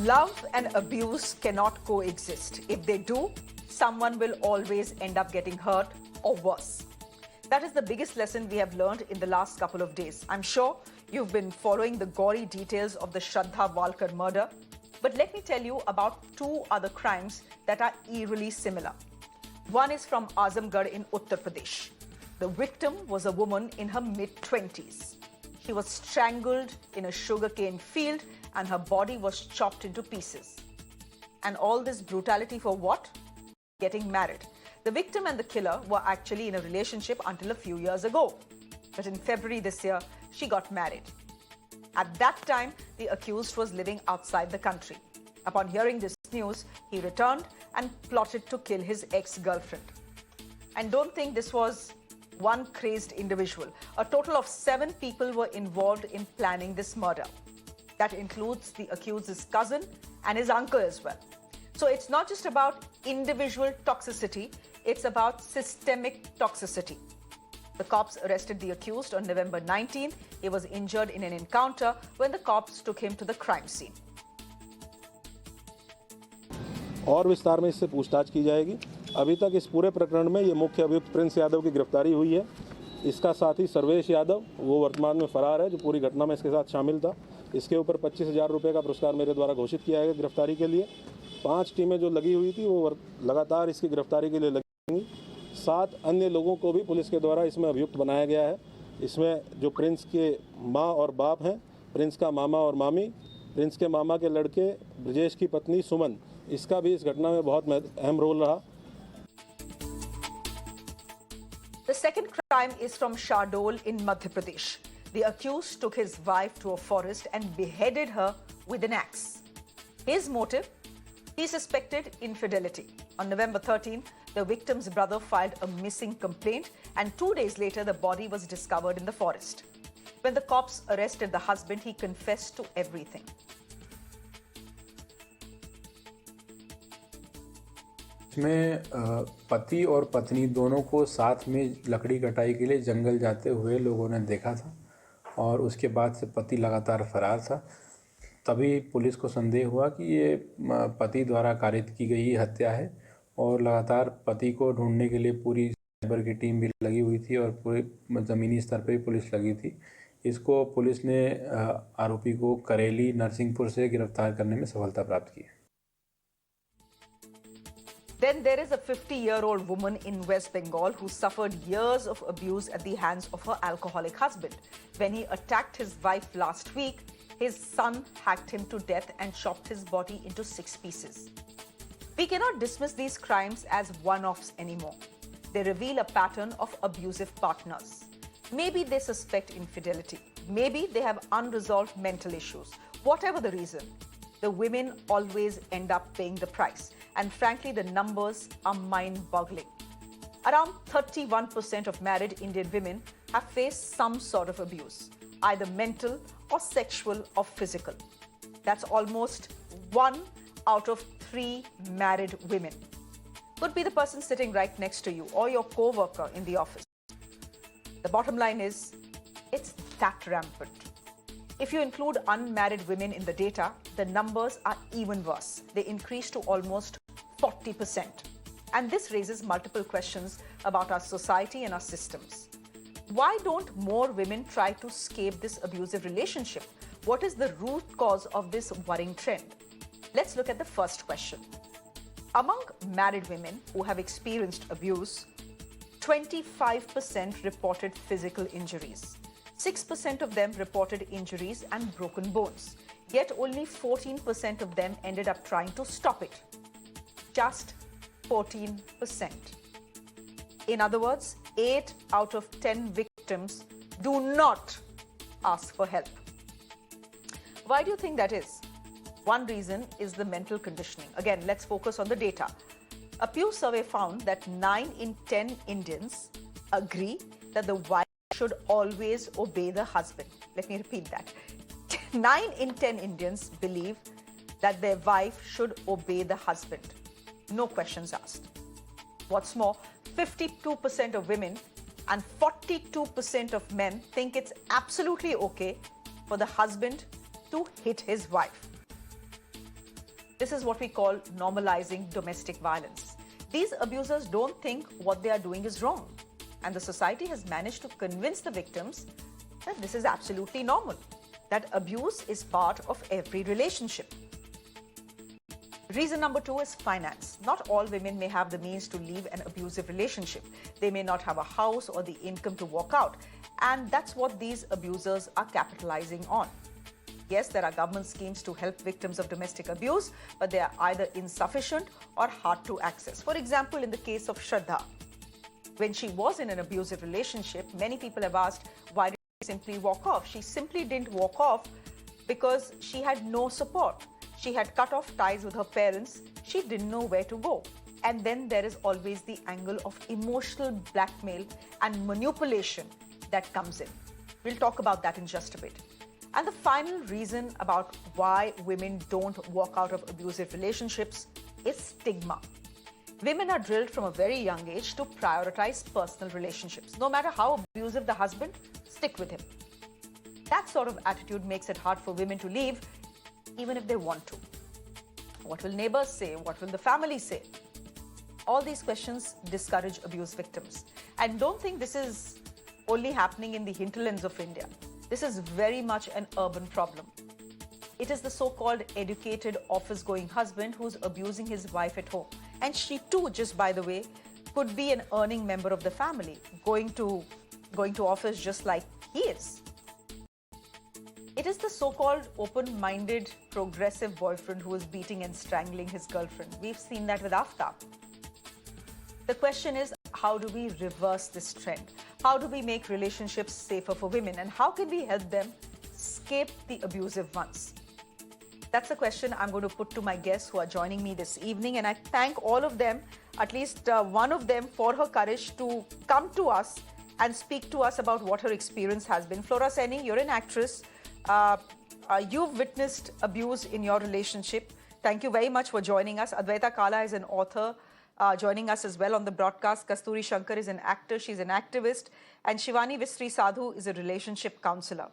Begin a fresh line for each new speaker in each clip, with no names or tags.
Love and abuse cannot coexist. If they do, someone will always end up getting hurt or worse. That is the biggest lesson we have learned in the last couple of days. I'm sure you've been following the gory details of the Shraddha Walker murder. But let me tell you about two other crimes that are eerily similar. One is from Azamgarh in Uttar Pradesh. The victim was a woman in her mid-20s. She was strangled in a sugarcane field and her body was chopped into pieces. And all this brutality for what? Getting married. The victim and the killer were actually in a relationship until a few years ago. But in February this year, she got married. At that time, the accused was living outside the country. Upon hearing this news, he returned and plotted to kill his ex-girlfriend. And don't think this was one crazed individual. A total of 7 people were involved in planning this murder. That includes the accused's cousin and his uncle as well. So it's not just about individual toxicity, it's about systemic toxicity. The cops arrested the accused on November 19. He was injured in an encounter when the cops took him to the crime scene.
और विस्तार में इससे पूछताछ की जाएगी। अभी तक इस पूरे प्रकरण में ये मुख्य अभियुक्त प्रिंस यादव की गिरफ्तारी हुई है। इसका साथी सर्वेश यादव, वो वर्तमान में फरार है, जो पूरी घटना में इसके साथ शामिल था। इसके ऊपर 25,000 रुपये का पुरस्कार मेरे द्वारा घोषित किया गया गिरफ्तारी के लिए। 5 टीमें जो लगी हुई थी वो लगातार इसकी गिरफ्तारी के लिए लगेंगी। 7 अन्य लोगों को भी पुलिस के द्वारा इसमें अभियुक्त बनाया गया है। इसमें जो प्रिंस के माँ और बाप हैं, प्रिंस का मामा और मामी, प्रिंस के मामा के लड़के ब्रजेश की पत्नी सुमन, इसका भी इस घटना में बहुत अहम रोल रहा।
The second crime is from Shardol in Madhya Pradesh. The accused took his wife to a forest and beheaded her with an axe. His motive? He suspected infidelity. On November 13, the victim's brother filed a missing complaint and 2 days later the body was discovered in the forest. When the cops arrested the husband, he confessed to everything.
इसमें पति और पत्नी दोनों को साथ में लकड़ी कटाई के लिए जंगल जाते हुए लोगों ने देखा था और उसके बाद से पति लगातार फरार था। तभी पुलिस को संदेह हुआ कि ये पति द्वारा कारित की गई हत्या है और लगातार पति को ढूंढने के लिए पूरी साइबर की टीम भी लगी हुई थी और पूरे ज़मीनी स्तर पर भी पुलिस लगी थी। इसको पुलिस ने आरोपी को करेली नरसिंहपुर से गिरफ्तार करने में सफलता प्राप्त की है।
Then there is a 50-year-old woman in West Bengal who suffered years of abuse at the hands of her alcoholic husband. When he attacked his wife last week, his son hacked him to death and chopped his body into 6 pieces. We cannot dismiss these crimes as one-offs anymore. They reveal a pattern of abusive partners. Maybe they suspect infidelity. Maybe they have unresolved mental issues. Whatever the reason, the women always end up paying the price. And frankly, the numbers are mind-boggling. Around 31% of married Indian women have faced some sort of abuse, either mental or sexual or physical. That's almost 1 out of 3 married women. Could be the person sitting right next to you or your co-worker in the office. The bottom line is, it's that rampant. If you include unmarried women in the data, the numbers are even worse. They increase to almost 40%. And this raises multiple questions about our society and our systems. Why don't more women try to escape this abusive relationship? What is the root cause of this worrying trend? Let's look at the first question. Among married women who have experienced abuse, 25% reported physical injuries. 6% of them reported injuries and broken bones. Yet only 14% of them ended up trying to stop it. Just 14%. In other words, 8 out of 10 victims do not ask for help. Why do you think that is? One reason is the mental conditioning. Again, let's focus on the data. A Pew survey found that 9 in 10 Indians agree that the wife should always obey the husband. Let me repeat that. 9 in 10 Indians believe that their wife should obey the husband. No questions asked. What's more, 52% of women and 42% of men think it's absolutely okay for the husband to hit his wife. This is what we call normalizing domestic violence. These abusers don't think what they are doing is wrong, and the society has managed to convince the victims that this is absolutely normal, that abuse is part of every relationship. Reason number 2 is finance. Not all women may have the means to leave an abusive relationship. They may not have a house or the income to walk out, and that's what these abusers are capitalizing on. Yes, there are government schemes to help victims of domestic abuse, but they are either insufficient or hard to access. For example, in the case of Shraddha, when she was in an abusive relationship, many people have asked, why did she simply walk off? She simply didn't walk off because she had no support. She had cut off ties with her parents. She didn't know where to go. And then there is always the angle of emotional blackmail and manipulation that comes in. We'll talk about that in just a bit. And the final reason about why women don't walk out of abusive relationships is stigma. Women are drilled from a very young age to prioritize personal relationships. No matter how abusive the husband, stick with him. That sort of attitude makes it hard for women to leave, even if they want to. What will neighbors say? What will the family say? All these questions discourage abuse victims. And don't think this is only happening in the hinterlands of India. This is very much an urban problem. It is the so-called educated office-going husband who's abusing his wife at home. And she too, just by the way, could be an earning member of the family, going to office just like he is. It is the so-called open-minded, progressive boyfriend who is beating and strangling his girlfriend. We've seen that with Aftab. The question is, how do we reverse this trend? How do we make relationships safer for women? And how can we help them escape the abusive ones? That's a question I'm going to put to my guests who are joining me this evening. And I thank all of them, at least one of them, for her courage to come to us and speak to us about what her experience has been. Flora Saini, you're an actress. You've witnessed abuse in your relationship. Thank you very much for joining us. Advaita Kala is an author joining us as well on the broadcast. Kasturi Shankar is an actor. She's an activist. And Shivani Vistri Sadhu is a relationship counselor.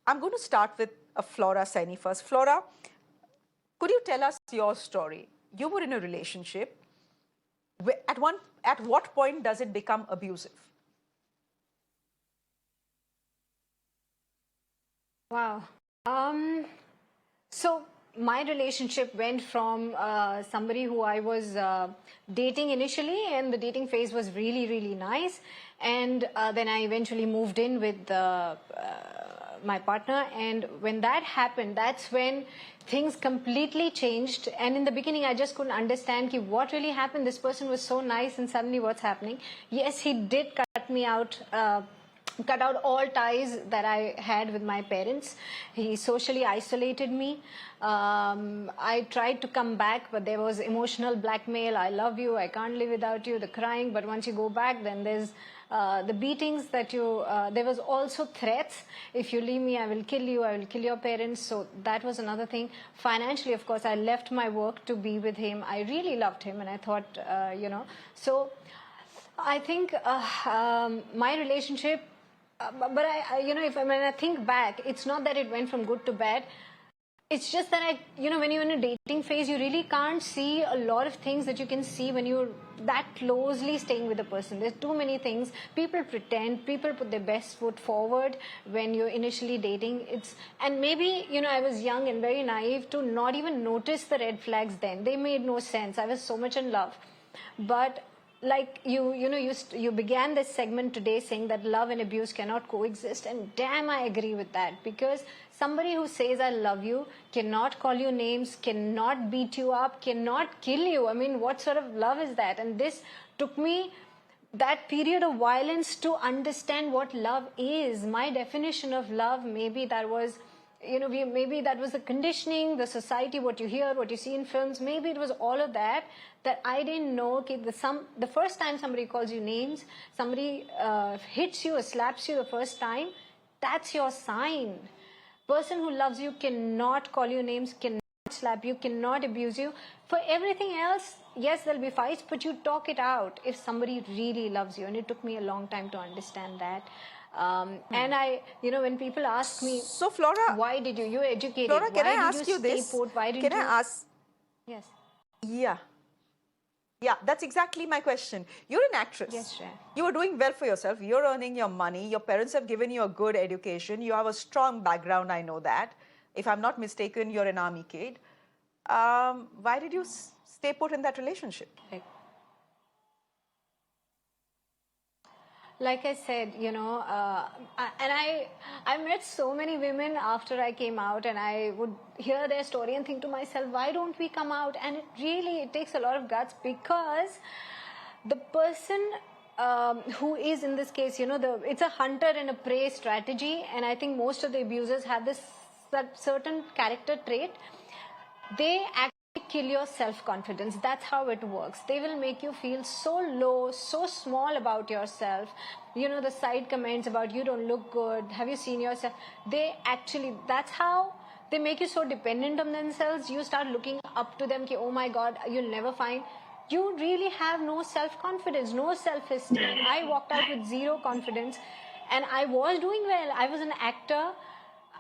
I'm going to start with Flora Saini first. Flora, could you tell us your story? You were in a relationship. At what point does it become abusive?
Wow. So my relationship went from somebody who I was dating initially, and the dating phase was really, really nice. And then I eventually moved in with my partner. And when that happened, that's when things completely changed. And in the beginning, I just couldn't understand what really happened. This person was so nice, and suddenly what's happening? Yes, he did cut me out. Cut out all ties that I had with my parents. He socially isolated me. I tried to come back, but there was emotional blackmail. I love you, I can't live without you, the crying. But once you go back, then there's the beatings that you... there was also threats. If you leave me, I will kill you, I will kill your parents. So that was another thing. Financially, of course, I left my work to be with him. I really loved him, and I thought, So I think my relationship... but when I think back, it's not that it went from good to bad. It's just that when you're in a dating phase, you really can't see a lot of things that you can see when you're that closely staying with a person. There's too many things. People pretend, people put their best foot forward when you're initially dating. And maybe, I was young and very naive to not even notice the red flags then. They made no sense. I was so much in love. But like you began this segment today saying that love and abuse cannot coexist, and damn, I agree with that, because somebody who says I love you cannot call you names, cannot beat you up, cannot kill you. I mean, what sort of love is that? And this took me that period of violence to understand what love is. My definition of love, maybe that was maybe that was the conditioning, the society, what you hear, what you see in films. Maybe it was all of that I didn't know. Okay, the first time somebody calls you names, somebody hits you or slaps you the first time, that's your sign. Person who loves you cannot call you names, cannot slap you, cannot abuse you. For everything else, yes, there'll be fights, but you talk it out if somebody really loves you. And it took me a long time to understand that. And when people ask me,
so Flora,
why did you're educated?
Flora, can
why
I
did
ask
you
you
stay
this?
put? Why did
can
you?
I ask?
Yes.
Yeah. Yeah, that's exactly my question. You're an actress.
Yes, Shreya.
You are doing well for yourself. You're earning your money. Your parents have given you a good education. You have a strong background, I know that. If I'm not mistaken, you're an army kid. Why did you stay put in that relationship?
Right. Like I said, I met so many women after I came out, and I would hear their story and think to myself, why don't we come out? And it takes a lot of guts, because the person who is in this case, it's a hunter and a prey strategy, and I think most of the abusers have this certain character trait. They actually kill your self-confidence. That's how it works. They will make you feel so low, so small about yourself. The side comments about you don't look good, have you seen yourself? That's how they make you so dependent on themselves. You start looking up to them, oh my God, you'll never find. You really have no self-confidence, no self-esteem. I walked out with zero confidence, and I was doing well. I was an actor.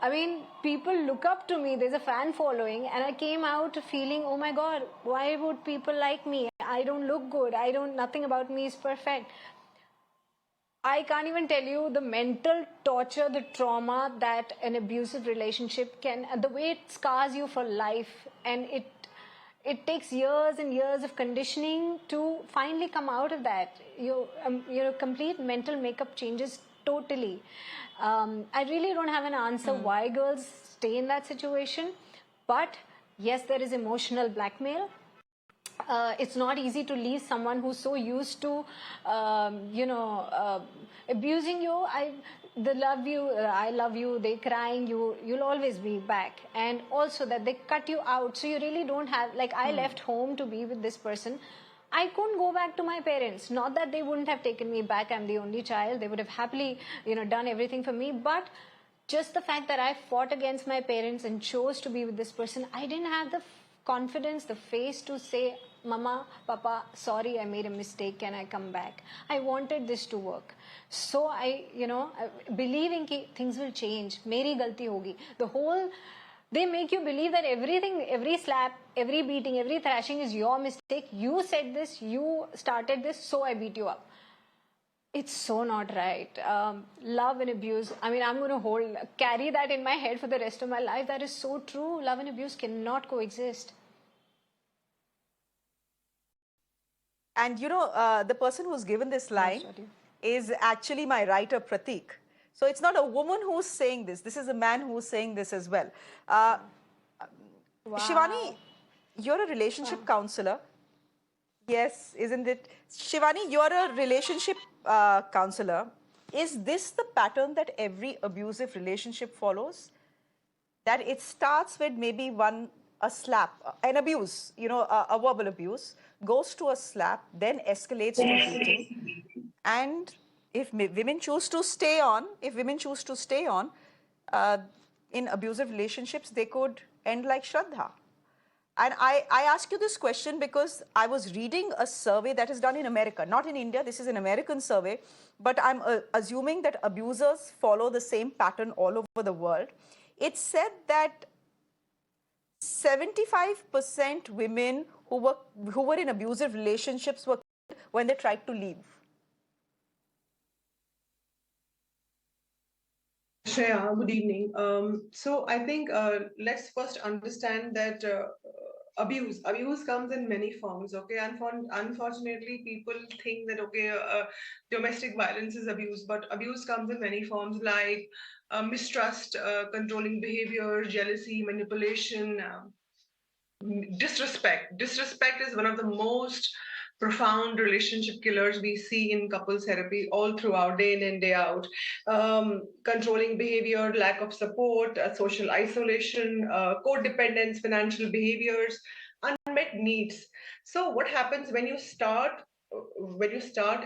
I mean, people look up to me. There's a fan following, and I came out feeling, oh my God, why would people like me? I don't look good. Nothing about me is perfect. I can't even tell you the mental torture, the trauma that an abusive relationship can, the way it scars you for life, and it takes years and years of conditioning to finally come out of that. Your complete mental makeup changes totally. I really don't have an answer why girls stay in that situation, but yes, there is emotional blackmail. It's not easy to leave someone who's so used to, abusing you. They love you, I love you, they crying, you'll always be back. And also that they cut you out, so you really don't have, like I left home to be with this person. I couldn't go back to my parents. Not that they wouldn't have taken me back. I'm the only child. They would have happily, done everything for me. But just the fact that I fought against my parents and chose to be with this person, I didn't have the confidence, the face to say, Mama, Papa, sorry, I made a mistake. Can I come back? I wanted this to work. So believing that things will change. Meri galti hogi. They make you believe that everything, every slap, every beating, every thrashing is your mistake. You said this, you started this, so I beat you up. It's so not right. Love and abuse, I'm going to carry that in my head for the rest of my life. That is so true. Love and abuse cannot coexist.
And the person who's given this line is actually my writer, Pratik. So it's not a woman who's saying this. This is a man who's saying this as well.
Wow.
Shivani, you're a relationship counselor. Yes, isn't it? Shivani, you're a relationship counselor. Is this the pattern that every abusive relationship follows? That it starts with maybe a slap, an abuse, a verbal abuse, goes to a slap, then escalates to beating. And if women choose to stay on, in abusive relationships, they could end like Shraddha. And I ask you this question because I was reading a survey that is done in America, not in India. This is an American survey, but I'm assuming that abusers follow the same pattern all over the world. It said that 75% women who were in abusive relationships were killed when they tried to leave.
Shreya, good evening. So I think let's first understand that abuse comes in many forms. Okay, unfortunately, people think that domestic violence is abuse, but abuse comes in many forms like mistrust, controlling behavior, jealousy, manipulation. Disrespect. Disrespect is one of the most profound relationship killers we see in couples therapy all throughout, day in and day out. Controlling behavior, lack of support, social isolation, codependence, financial behaviors, unmet needs. So what happens when you start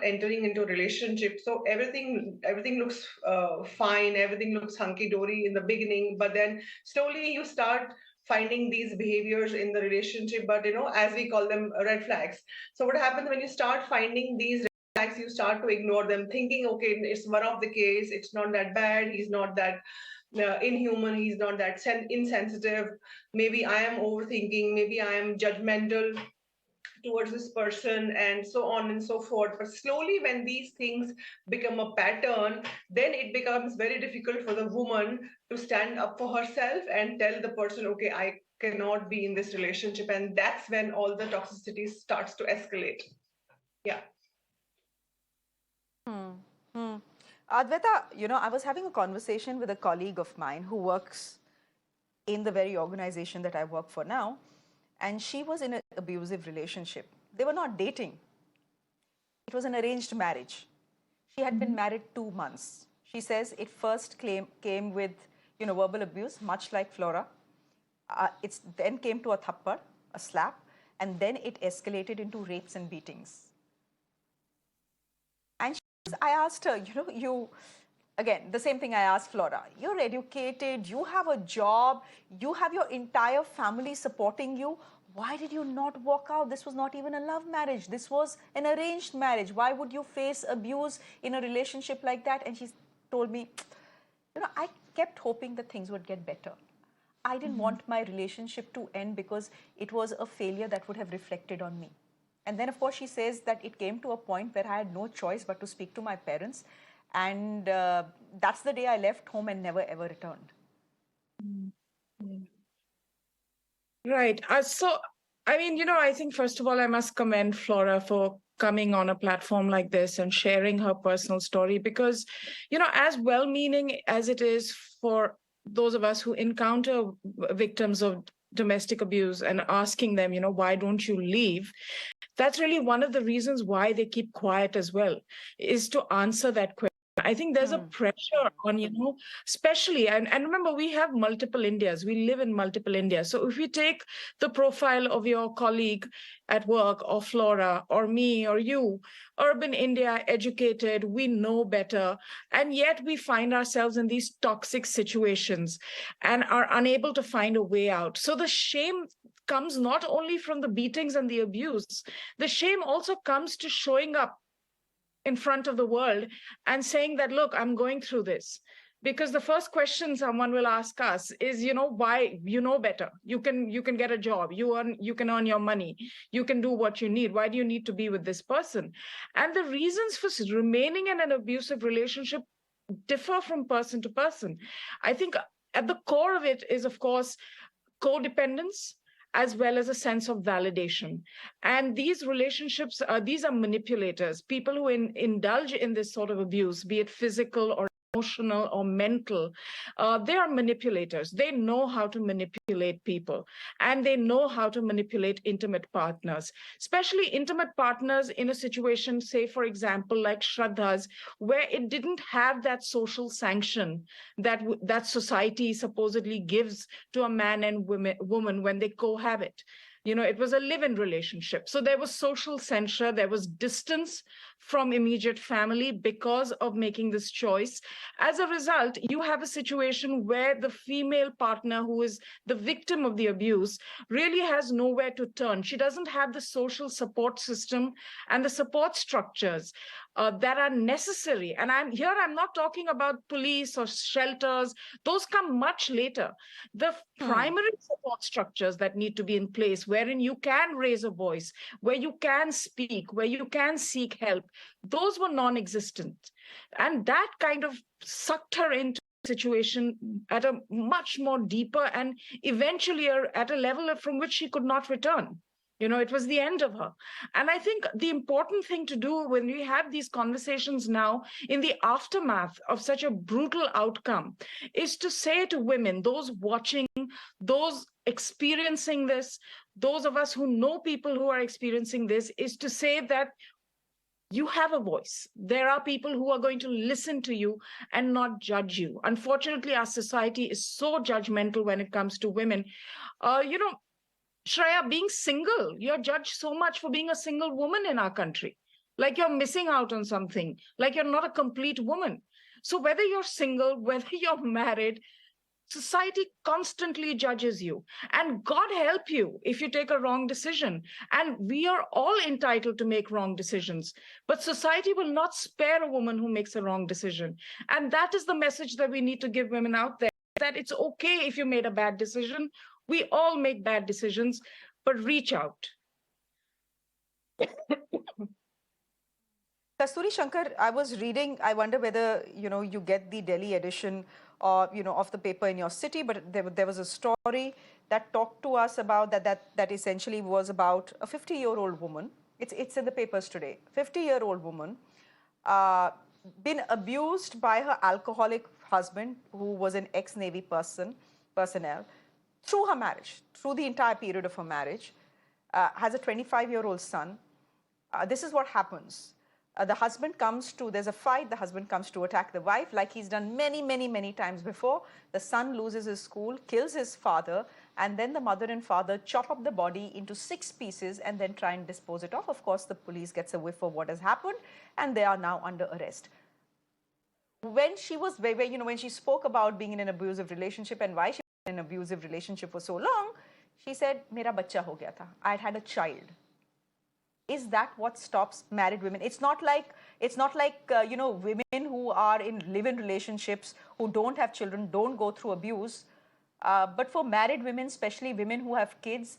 entering into a relationship? So everything looks fine, everything looks hunky-dory in the beginning, but then slowly you start finding these behaviors in the relationship, but as we call them, red flags. So what happens when you start finding these red flags, you start to ignore them, thinking, okay, it's one of the case, it's not that bad, he's not that inhuman, he's not that insensitive, maybe I am overthinking, maybe I am judgmental towards this person, and so on and so forth. But slowly, when these things become a pattern, then it becomes very difficult for the woman to stand up for herself and tell the person, okay, I cannot be in this relationship. And that's when all the toxicity starts to escalate. Yeah.
Advaita, I was having a conversation with a colleague of mine who works in the very organization that I work for now, and she was in an abusive relationship. They were not dating. It was an arranged marriage. She had been married 2 months. She says it first came with, verbal abuse, much like Flora. It then came to a thappad, a slap, and then it escalated into rapes and beatings. And I asked her, again, the same thing I asked Flora. You're educated, you have a job, you have your entire family supporting you. Why did you not walk out? This was not even a love marriage. This was an arranged marriage. Why would you face abuse in a relationship like that? And she told me, I kept hoping that things would get better. I didn't want my relationship to end because it was a failure that would have reflected on me. And then, of course, she says that it came to a point where I had no choice but to speak to my parents. And that's the day I left home and never, ever returned.
Right. I think, first of all, I must commend Flora for coming on a platform like this and sharing her personal story, because, as well-meaning as it is for those of us who encounter victims of domestic abuse and asking them, why don't you leave? That's really one of the reasons why they keep quiet as well, is to answer that question. I think there's a pressure on, especially, and remember, we have multiple Indias. We live in multiple Indias. So if we take the profile of your colleague at work, or Flora, or me, or you, urban India, educated, we know better, and yet we find ourselves in these toxic situations and are unable to find a way out. So the shame comes not only from the beatings and the abuse, the shame also comes to showing up in front of the world and saying that, look, I'm going through this. Because the first question someone will ask us is, why? You know better. You can get a job. You can earn your money. You can do what you need. Why do you need to be with this person? And the reasons for remaining in an abusive relationship differ from person to person. I think at the core of it is, of course, codependence, as well as a sense of validation. And these relationships, these are manipulators, people who indulge in this sort of abuse, be it physical or emotional or mental. They are manipulators. They know how to manipulate people, and they know how to manipulate intimate partners, especially intimate partners in a situation, say, for example, like Shraddha's, where it didn't have that social sanction that society supposedly gives to a man and woman when they cohabit. It was a live-in relationship. So there was social censure, there was distance from immediate family because of making this choice. As a result, you have a situation where the female partner, who is the victim of the abuse, really has nowhere to turn. She doesn't have the social support system and the support structures that are necessary. And I'm not talking about police or shelters. Those come much later. The primary support structures that need to be in place, wherein you can raise a voice, where you can speak, where you can seek help, those were non-existent. And that kind of sucked her into a situation at a much more deeper and eventually at a level from which she could not return. It was the end of her. And I think the important thing to do when we have these conversations now in the aftermath of such a brutal outcome is to say to women, those watching, those experiencing this, those of us who know people who are experiencing this, is to say that you have a voice. There are people who are going to listen to you and not judge you. Unfortunately, our society is so judgmental when it comes to women. Shreya, being single, you're judged so much for being a single woman in our country. Like you're missing out on something, like you're not a complete woman. So whether you're single, whether you're married, society constantly judges you. And God help you if you take a wrong decision. And we are all entitled to make wrong decisions. But society will not spare a woman who makes a wrong decision. And that is the message that we need to give women out there. that it's okay if you made a bad decision. We all make bad decisions, but reach out.
Kasturi Shankar, I was reading, I wonder whether, you get the Delhi edition or, of the paper in your city, but there was a story that talked to us about that essentially was about a 50-year-old woman. It's in the papers today. 50-year-old woman uh, been abused by her alcoholic husband, who was an ex-Navy personnel, through her marriage, through the entire period of her marriage, has a 25-year-old son. This is what happens. The husband comes to, there's a fight, the husband comes to attack the wife like he's done many, many, many times before. The son loses his cool, kills his father, and then the mother and father chop up the body into 6 pieces and then try and dispose it off. Of course, the police gets a whiff of what has happened, and they are now under arrest. When she was, when she spoke about being in an abusive relationship and why she was in an abusive relationship for so long, she said, "Mera bacha ho gaya tha. I had a child." Is that what stops married women? It's not like women who are in live-in relationships, who don't have children, don't go through abuse. But for married women, especially women who have kids,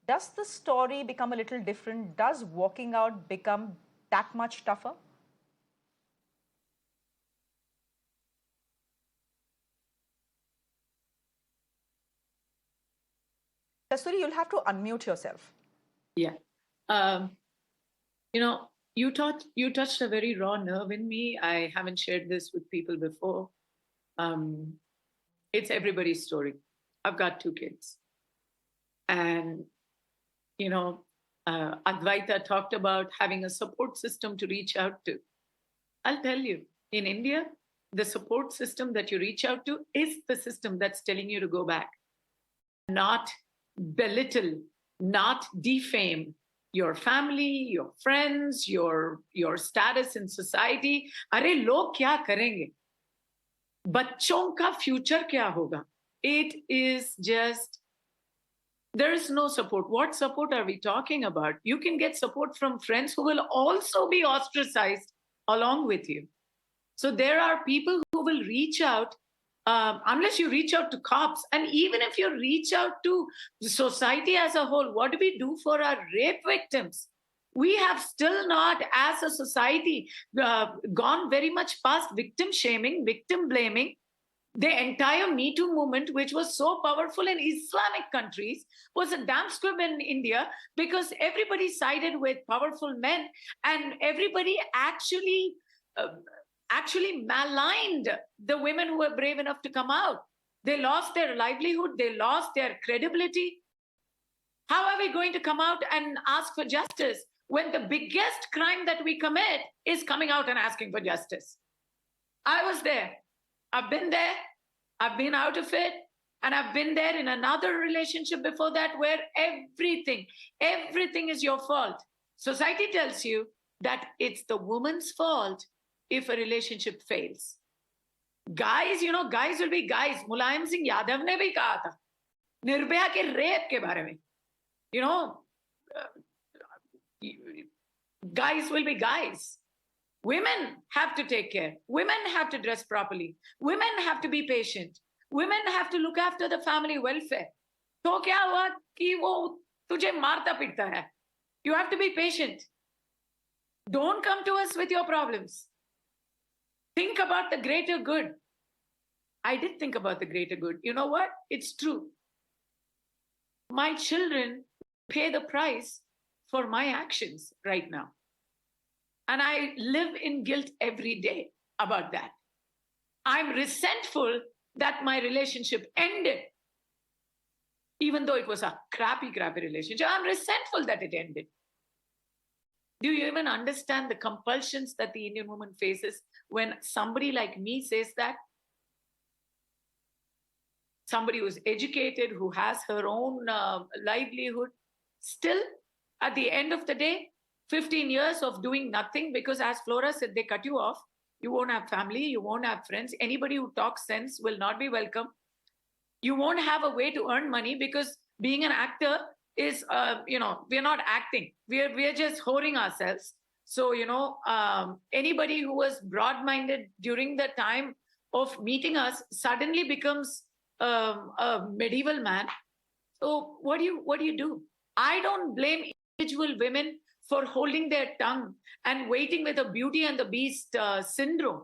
does the story become a little different? Does walking out become that much tougher? Kasturi, you'll have to unmute yourself.
Yeah. You touched a very raw nerve in me. I haven't shared this with people before. It's everybody's story. I've got 2 kids. And, Advaita talked about having a support system to reach out to. I'll tell you, in India, the support system that you reach out to is the system that's telling you to go back. Not belittle, not defame your family, your friends, your status in society. अरे लोग क्या करेंगे? बच्चों का future क्या होगा? It is just, there is no support. What support are we talking about? You can get support from friends who will also be ostracized along with you. So there are people who will reach out, unless you reach out to cops. And even if you reach out to society as a whole, what do we do for our rape victims? We have still not, as a society, gone very much past victim shaming, victim blaming. The entire Me Too movement, which was so powerful in Islamic countries, was a damn squib in India because everybody sided with powerful men, and everybody actually maligned the women who were brave enough to come out. They lost their livelihood, they lost their credibility. How are we going to come out and ask for justice when the biggest crime that we commit is coming out and asking for justice? I was there. I've been there. I've been out of it. And I've been there in another relationship before that where everything is your fault. Society tells you that it's the woman's fault if a relationship fails. Guys, guys will be guys. Mulayam Singh Yadav ne bhi kaha tha. Nirbhaya ke rape ke bare mein. Guys will be guys. Women have to take care. Women have to dress properly. Women have to be patient. Women have to look after the family welfare. तो क्या हुआ कि वो तुझे मारता पीटता है? You have to be patient. Don't come to us with your problems. Think about the greater good. I did think about the greater good. You know what? It's true. My children pay the price for my actions right now. And I live in guilt every day about that. I'm resentful that my relationship ended. Even though it was a crappy relationship, I'm resentful that it ended. Do you even understand the compulsions that the Indian woman faces when somebody like me says that? Somebody who's educated, who has her own livelihood, still, at the end of the day, 15 years of doing nothing, because as Flora said, they cut you off. You won't have family, you won't have friends. Anybody who talks sense will not be welcome. You won't have a way to earn money because being an actor is, we're not acting. We're just whoring ourselves. So, anybody who was broad-minded during the time of meeting us suddenly becomes a medieval man. So what do you do? I don't blame individual women for holding their tongue and waiting with a Beauty and the Beast syndrome,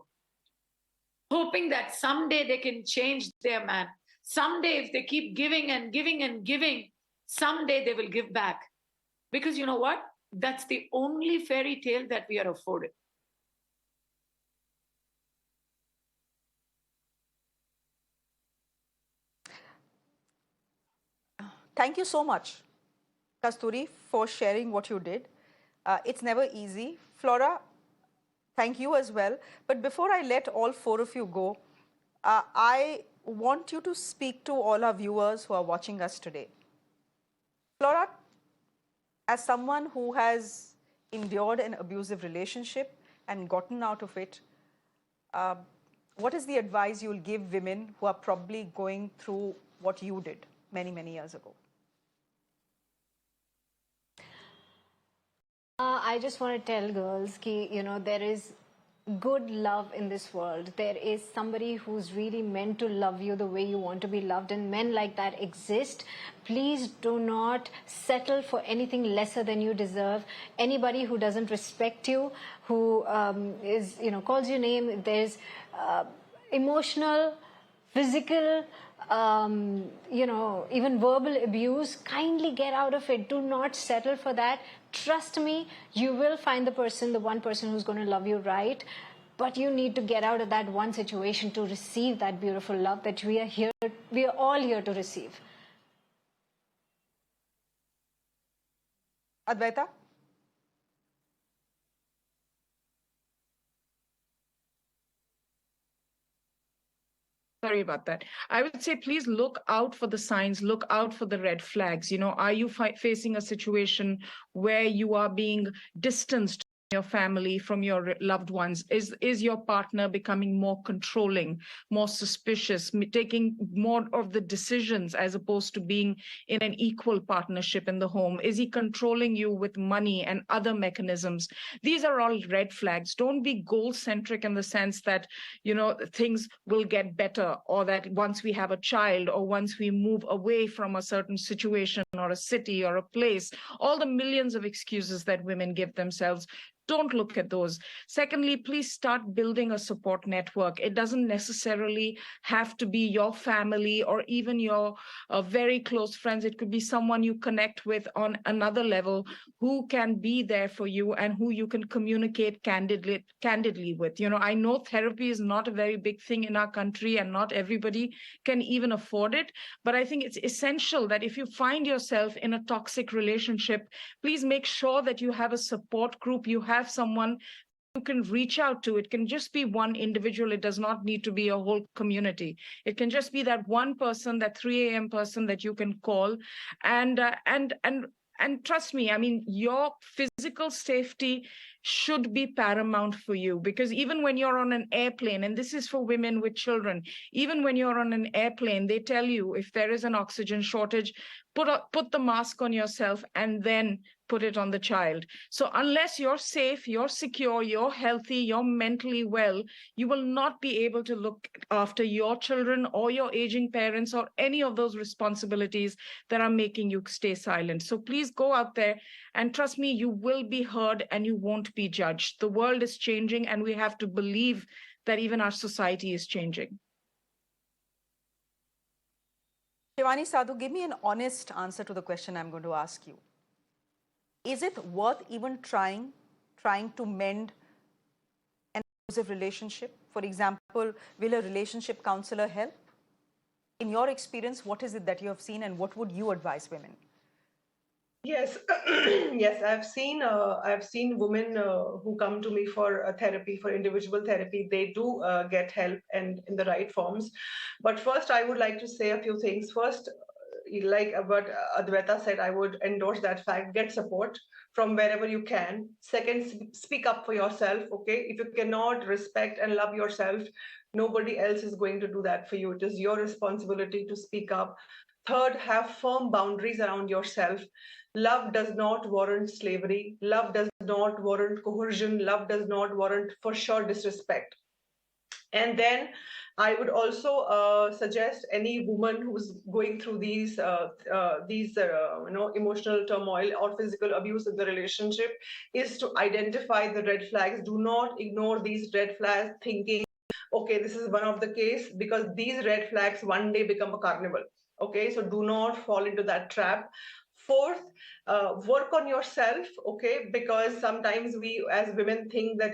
hoping that someday they can change their man. Someday, if they keep giving and giving and giving, someday they will give back. Because you know what? That's the only fairy tale that we are afforded.
Thank you so much, Kasturi, for sharing what you did. It's never easy. Flora, thank you as well. But before I let all four of you go, I want you to speak to all our viewers who are watching us today. Flora, as someone who has endured an abusive relationship and gotten out of it, what is the advice you will give women who are probably going through what you did many, many years ago?
I just want to tell girls that, you know, there is good love in this world. There is somebody who's really meant to love you the way you want to be loved, and men like that exist. Please do not settle for anything lesser than you deserve. Anybody who doesn't respect you, who is, you know, calls your name, there's emotional, physical, you know, even verbal abuse, kindly get out of it. Do not settle for that. Trust me, you will find the one person who's going to love you right. But you need to get out of that one situation to receive that beautiful love that we are all here to receive.
Advaita?
Sorry about that. I would say, please look out for the signs, look out for the red flags. You know, are you facing a situation where you are being distanced from your family, from your loved ones? Is your partner becoming more controlling, more suspicious, taking more of the decisions as opposed to being in an equal partnership in the home? Is he controlling you with money and other mechanisms? These are all red flags. Don't be goal-centric in the sense that, you know, things will get better, or that once we have a child, or once we move away from a certain situation or a city or a place, all the millions of excuses that women give themselves. Don't look at those. Secondly, please start building a support network. It doesn't necessarily have to be your family or even your very close friends. It could be someone you connect with on another level who can be there for you and who you can communicate candidly with. You know, I know therapy is not a very big thing in our country and not everybody can even afford it. But I think it's essential that if you find yourself in a toxic relationship, please make sure that you have a support group, you have someone you can reach out to. It can just be one individual. It does not need to be a whole community. It can just be that one person, that 3 a.m. person that you can call. And trust me, I mean, your physical safety should be paramount for you, because even when you're on an airplane, and this is for women with children, even when you're on an airplane, they tell you if there is an oxygen shortage, put the mask on yourself and then put it on the child. So unless you're safe, you're secure, you're healthy, you're mentally well, you will not be able to look after your children or your aging parents or any of those responsibilities that are making you stay silent. So please go out there and trust me, you will be heard and you won't be judged. The world is changing and we have to believe that even our society is changing.
Shivani Sadhu, give me an honest answer to the question I'm going to ask you. Is it worth even trying to mend an abusive relationship? For example, will a relationship counselor help? In your experience, what is it that you have seen and what would you advise women?
Yes, yes, I've seen women who come to me for therapy, for individual therapy. They do get help and in the right forms. But first, I would like to say a few things. First, like what Advaita said, I would endorse that fact. Get support from wherever you can. Second, speak up for yourself. Okay, if you cannot respect and love yourself, nobody else is going to do that for you. It is your responsibility to speak up. Third, have firm boundaries around yourself. Love does not warrant slavery. Love does not warrant coercion. Love does not warrant, for sure, disrespect. And then I would also suggest any woman who's going through these emotional turmoil or physical abuse in the relationship is to identify the red flags. Do not ignore these red flags thinking, okay, this is one of the case, because these red flags one day become a carnival. Okay, so do not fall into that trap. Fourth, work on yourself, okay, because sometimes we as women think that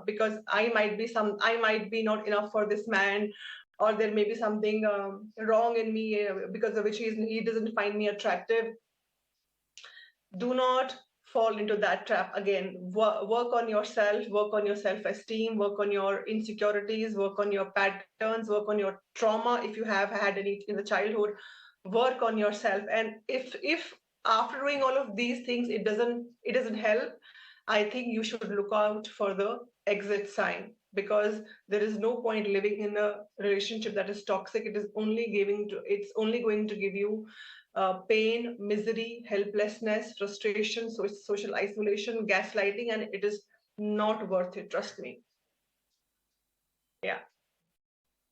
because I might be not enough for this man, or there may be something wrong in me because of which he doesn't find me attractive. Do not fall into that trap again. Work on yourself, work on your self-esteem, work on your insecurities, work on your patterns, work on your trauma if you have had any in the childhood. Work on yourself. And if after doing all of these things it doesn't help, I think you should look out for the exit sign, because there is no point living in a relationship that is toxic. It's only going to give you pain, misery, helplessness, frustration, social isolation, gaslighting, and it is not worth it. Trust me. Yeah.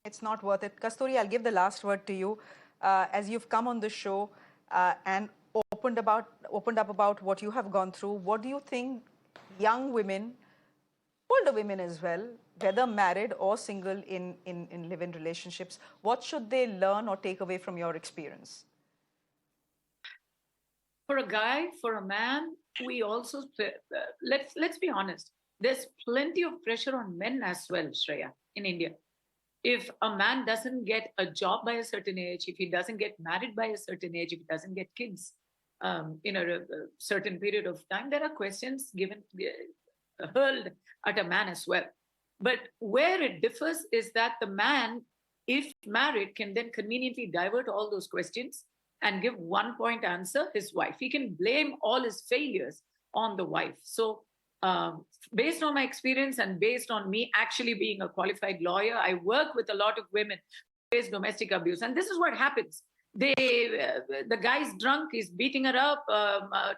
It's not worth it. Kasturi, I'll give the last word to you. As you've come on the show and opened up about what you have gone through, what do you think young women, older women as well, whether married or single in live-in relationships, what should they learn or take away from your experience?
For a guy, for a man, we also, let's be honest, there's plenty of pressure on men as well, Shreya, in India. If a man doesn't get a job by a certain age, if he doesn't get married by a certain age, if he doesn't get kids in a certain period of time, there are questions hurled at a man as well. But where it differs is that the man, if married, can then conveniently divert all those questions and give one-point answer, his wife. He can blame all his failures on the wife. So based on my experience and based on me actually being a qualified lawyer, I work with a lot of women who face domestic abuse. And this is what happens. The guy's drunk, he's beating her up,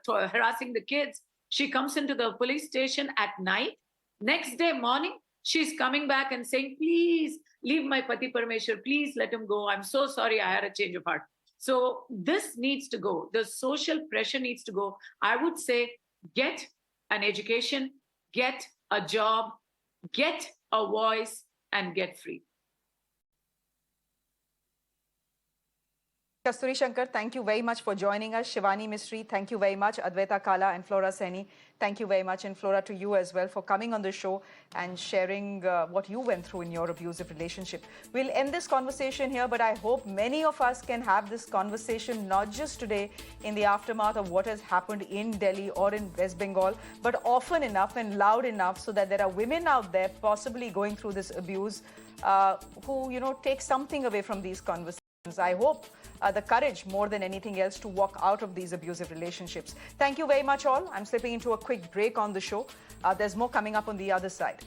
harassing the kids. She comes into the police station at night. Next day morning, she's coming back and saying, please leave my pati Parameshwar, please let him go. I'm so sorry, I had a change of heart. So this needs to go. The social pressure needs to go. I would say get an education, get a job, get a voice, and get free.
Kasturi Shankar, thank you very much for joining us. Shivani Mistry, thank you very much. Advaita Kala and Flora Saini, thank you very much. And Flora, to you as well for coming on the show and sharing what you went through in your abusive relationship. We'll end this conversation here, but I hope many of us can have this conversation not just today in the aftermath of what has happened in Delhi or in West Bengal, but often enough and loud enough so that there are women out there possibly going through this abuse who, take something away from these conversations. I hope the courage more than anything else to walk out of these abusive relationships. Thank you very much all. I'm slipping into a quick break on the show. There's more coming up on the other side.